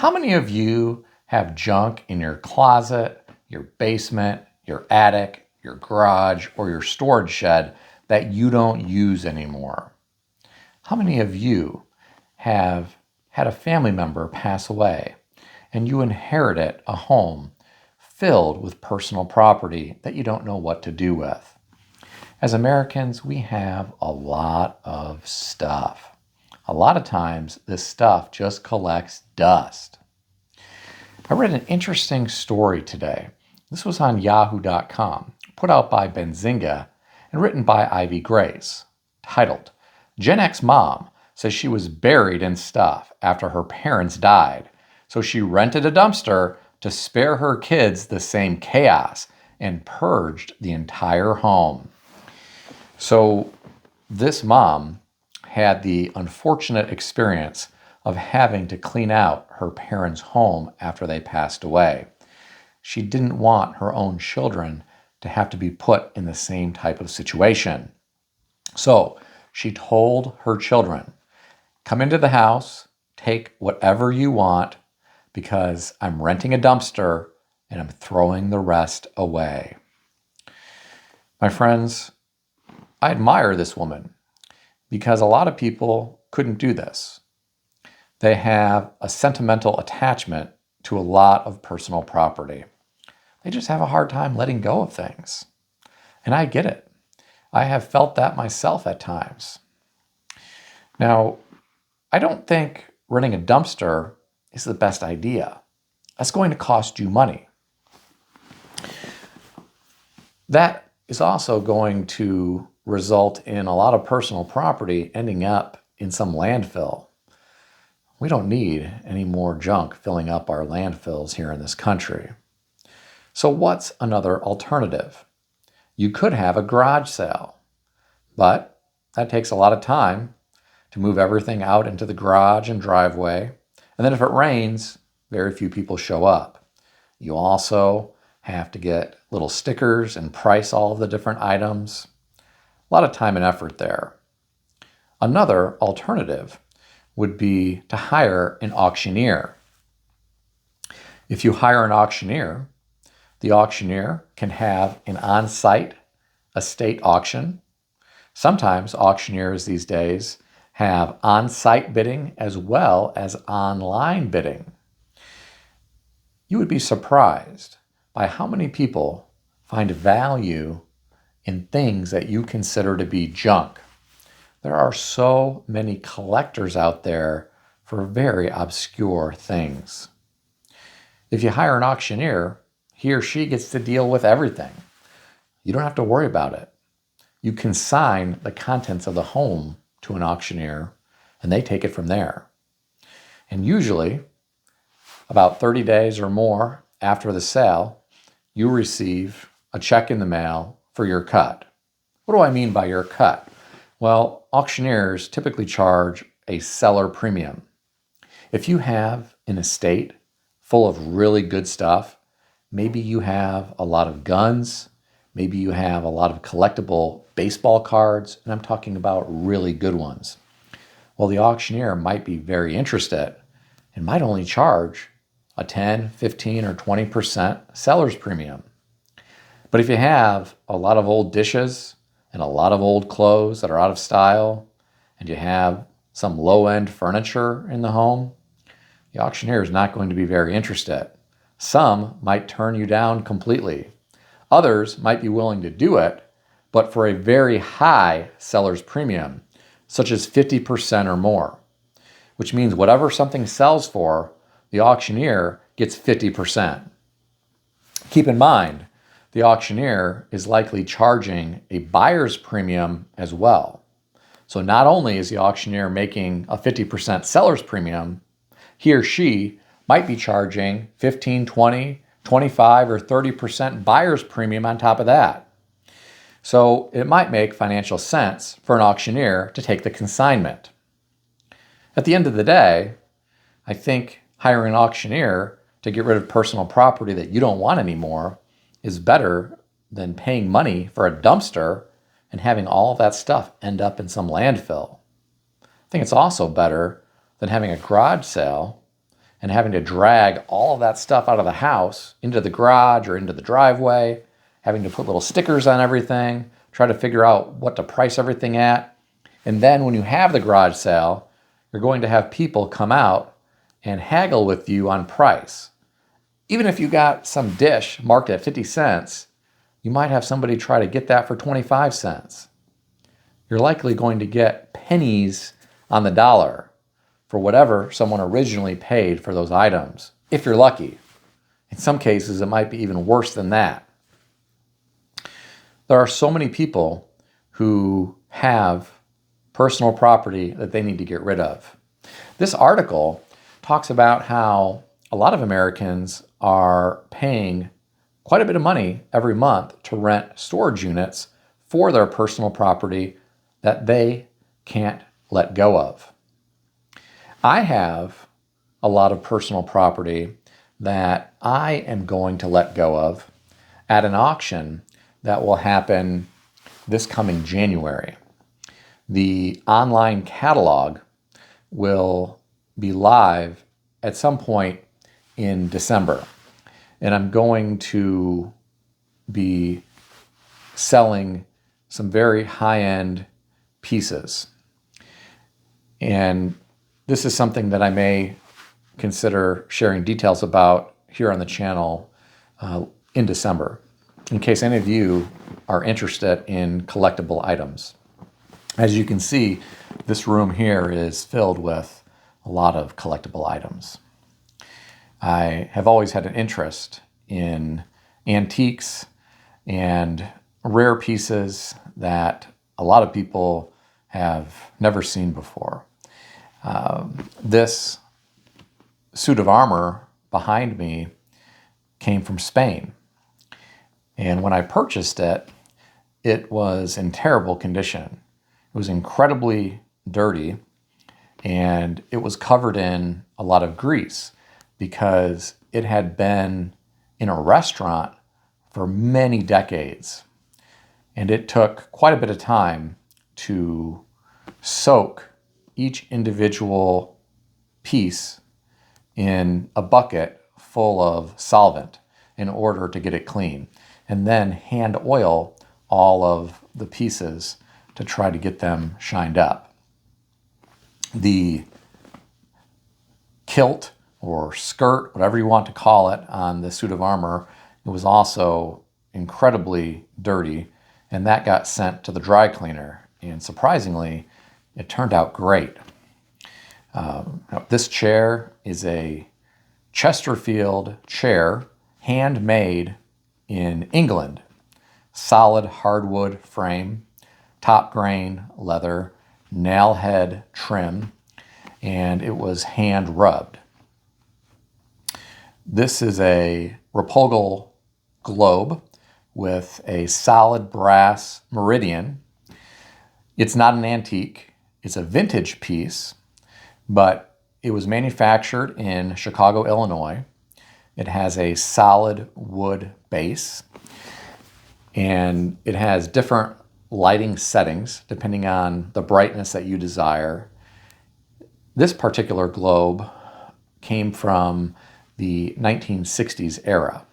How many of you have junk in your closet, your basement, your attic, your garage, or your storage shed that you don't use anymore? How many of you have had a family member pass away and you inherited a home filled with personal property that you don't know what to do with? As Americans, we have a lot of stuff. A lot of times, this stuff just collects dust. I read an interesting story today. This was on yahoo.com, put out by Benzinga and written by Ivy Grace, titled, Gen X Mom Says She Was Buried in Stuff After Her Parents Died, so she rented a dumpster to spare her kids the same chaos and purged the entire home. So this mom had the unfortunate experience of having to clean out her parents' home after they passed away. She didn't want her own children to have to be put in the same type of situation. So she told her children, come into the house, take whatever you want, because I'm renting a dumpster and I'm throwing the rest away. My friends, I admire this woman because a lot of people couldn't do this. They have a sentimental attachment to a lot of personal property. They just have a hard time letting go of things. And I get it. I have felt that myself at times. Now, I don't think renting a dumpster is the best idea. That's going to cost you money. That is also going to result in a lot of personal property ending up in some landfill. We don't need any more junk filling up our landfills here in this country. So what's another alternative? You could have a garage sale, but that takes a lot of time to move everything out into the garage and driveway. And then if it rains, very few people show up. You also have to get little stickers and price all of the different items. A lot of time and effort there. Another alternative would be to hire an auctioneer. If you hire an auctioneer, the auctioneer can have an on-site estate auction. Sometimes auctioneers these days have on-site bidding as well as online bidding. You would be surprised by how many people find value in things that you consider to be junk. There are so many collectors out there for very obscure things. If you hire an auctioneer, he or she gets to deal with everything. You don't have to worry about it. You consign the contents of the home to an auctioneer, and they take it from there. And usually, about 30 days or more after the sale, you receive a check in the mail for your cut. What do I mean by your cut? Well, auctioneers typically charge a seller premium. If you have an estate full of really good stuff, maybe you have a lot of guns, maybe you have a lot of collectible baseball cards, and I'm talking about really good ones. Well, the auctioneer might be very interested and might only charge a 10, 15, or 20% seller's premium. But if you have a lot of old dishes and a lot of old clothes that are out of style, and you have some low-end furniture in the home, the auctioneer is not going to be very interested. Some might turn you down completely. Others might be willing to do it, but for a very high seller's premium, such as 50% or more, which means whatever something sells for, the auctioneer gets 50%. Keep in mind, the auctioneer is likely charging a buyer's premium as well. So not only is the auctioneer making a 50% seller's premium, he or she might be charging 15, 20, 25, or 30% buyer's premium on top of that. So it might make financial sense for an auctioneer to take the consignment. At the end of the day, I think hiring an auctioneer to get rid of personal property that you don't want anymore is better than paying money for a dumpster and having all of that stuff end up in some landfill. I think it's also better than having a garage sale and having to drag all of that stuff out of the house into the garage or into the driveway, having to put little stickers on everything, try to figure out what to price everything at. And then when you have the garage sale, you're going to have people come out and haggle with you on price. Even if you got some dish marked at 50 cents, you might have somebody try to get that for 25 cents. You're likely going to get pennies on the dollar for whatever someone originally paid for those items, if you're lucky. In some cases, it might be even worse than that. There are so many people who have personal property that they need to get rid of. This article talks about how a lot of Americans are paying quite a bit of money every month to rent storage units for their personal property that they can't let go of. I have a lot of personal property that I am going to let go of at an auction that will happen this coming January. The online catalog will be live at some point in December. And I'm going to be selling some very high-end pieces. And this is something that I may consider sharing details about here on the channel in December, in case any of you are interested in collectible items. As you can see, this room here is filled with a lot of collectible items. I have always had an interest in antiques and rare pieces that a lot of people have never seen before. This suit of armor behind me came from Spain. And when I purchased it, it was in terrible condition. It was incredibly dirty, and it was covered in a lot of grease because it had been in a restaurant for many decades. And it took quite a bit of time to soak each individual piece in a bucket full of solvent in order to get it clean, and then hand oil all of the pieces to try to get them shined up. The kilt or skirt, whatever you want to call it, on the suit of armor, it was also incredibly dirty, and that got sent to the dry cleaner. And surprisingly, it turned out great. This chair is a Chesterfield chair, handmade in England. Solid hardwood frame, top grain leather, nail head trim, and it was hand rubbed. This is a Repulgal globe with a solid brass meridian. It's not an antique, it's a vintage piece, but it was manufactured in Chicago, Illinois. It has a solid wood base, and it has different lighting settings depending on the brightness that you desire. This particular globe came from the 1960s era.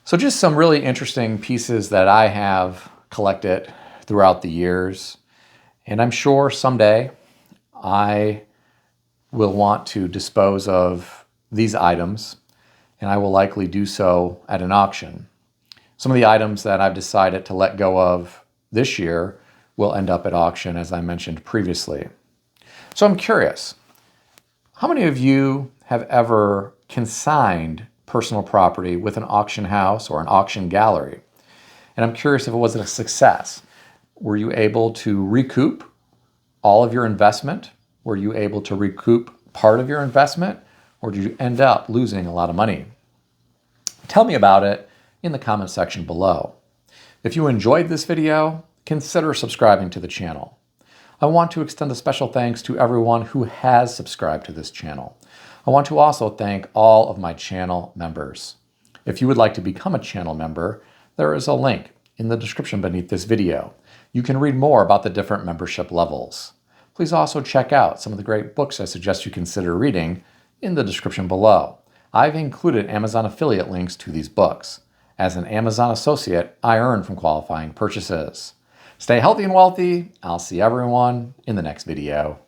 So just some really interesting pieces that I have collected throughout the years. And I'm sure someday I will want to dispose of these items, and I will likely do so at an auction. Some of the items that I've decided to let go of this year will end up at auction, as I mentioned previously. So I'm curious, how many of you have ever consigned personal property with an auction house or an auction gallery? And I'm curious if it was a success. Were you able to recoup all of your investment? Were you able to recoup part of your investment? Or did you end up losing a lot of money? Tell me about it in the comment section below. If you enjoyed this video, consider subscribing to the channel. I want to extend a special thanks to everyone who has subscribed to this channel. I want to also thank all of my channel members. If you would like to become a channel member, there is a link in the description beneath this video. You can read more about the different membership levels. Please also check out some of the great books I suggest you consider reading in the description below. I've included Amazon affiliate links to these books. As an Amazon associate, I earn from qualifying purchases. Stay healthy and wealthy. I'll see everyone in the next video.